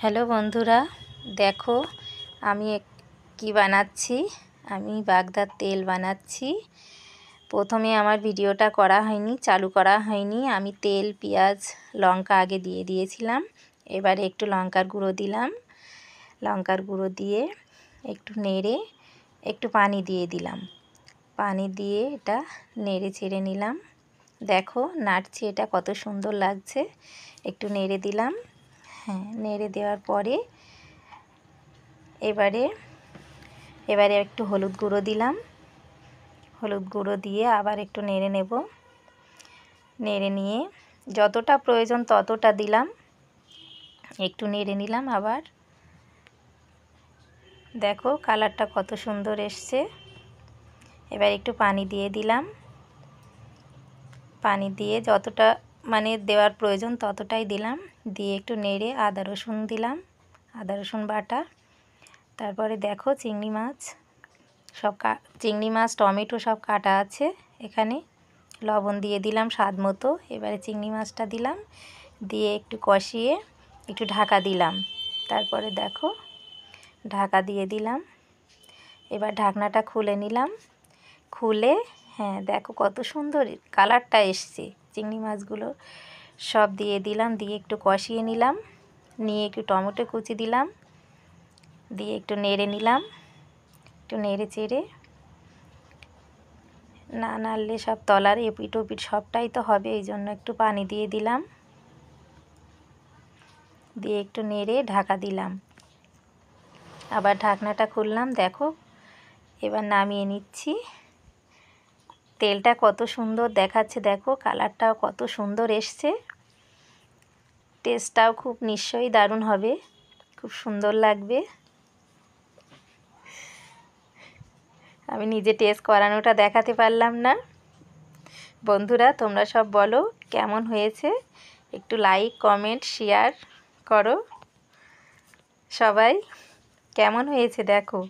Hello বন্ধুরা, দেখো আমি কি বানাচ্ছি। আমি বাগদার তেল বানাচ্ছি। প্রথমে আমার ভিডিওটা করা হয়নি, চালু করা হয়নি। আমি তেল, পেঁয়াজ, লঙ্কা আগে দিয়ে দিয়েছিলাম। এবারে একটু লঙ্কার গুঁড়ো দিলাম। লঙ্কার গুঁড়ো দিয়ে একটু নেড়ে একটু পানি দিয়ে দিলাম। পানি দিয়ে এটা নেড়ে ছেড়ে নিলাম। দেখো নাড়ছি, এটা কত সুন্দর লাগছে। একটু নেড়ে দিলাম। হ্যাঁ, নেড়ে দেওয়ার পরে এবারে একটু হলুদ গুঁড়ো দিলাম। হলুদ গুঁড়ো দিয়ে আবার একটু নেড়ে নেব। নেড়ে নিয়ে যতটা প্রয়োজন ততটা দিলাম। একটু নেড়ে নিলাম আবার। দেখো কালারটা কত সুন্দর এসছে। এবার একটু পানি দিয়ে দিলাম। পানি দিয়ে যতটা দেওয়ার প্রয়োজন ততটাই দিলাম। দিয়ে একটু নেড়ে আদা রসুন দিলাম, আদা রসুন বাটা। তারপরে দেখো চিংড়ি মাছ, টমেটো সব কাটা আছে এখানে। লবণ দিয়ে দিলাম স্বাদ মতো। এবারে চিংড়ি মাছটা দিলাম, দিয়ে একটু কষিয়ে একটু ঢাকা দিলাম। তারপরে দেখো ঢাকা দিয়ে দিলাম। এবার ঢাকনাটা খুলে নিলাম। খুলে হ্যাঁ, দেখো কত সুন্দর কালারটা এসছে। চিংড়ি মাছগুলো সব দিয়ে দিলাম, দিয়ে একটু কষিয়ে নিলাম। নিয়ে একটু টমেটো কুচি দিলাম, দিয়ে একটু নেড়ে নিলাম। একটু নেড়ে চেড়ে, না নাড়লে সব তলার এপিট ওপিট সবটাই তো হবে, এই জন্য একটু পানি দিয়ে দিলাম। দিয়ে একটু নেড়ে ঢাকা দিলাম। আবার ঢাকনাটা খুললাম। দেখো এবার নামিয়ে নিচ্ছি। তেলটা কত সুন্দর দেখাচ্ছে, দেখো কালারটাও কত সুন্দর এসছে। টেস্টটাও খুব নিশ্চয়ই দারুণ হবে, খুব সুন্দর লাগবে। আমি নিজে টেস্ট করানোটা দেখাতে পারলাম না। বন্ধুরা তোমরা সব বলো কেমন হয়েছে। একটু লাইক, কমেন্ট, শেয়ার করো। সবাই কেমন হয়েছে দেখো।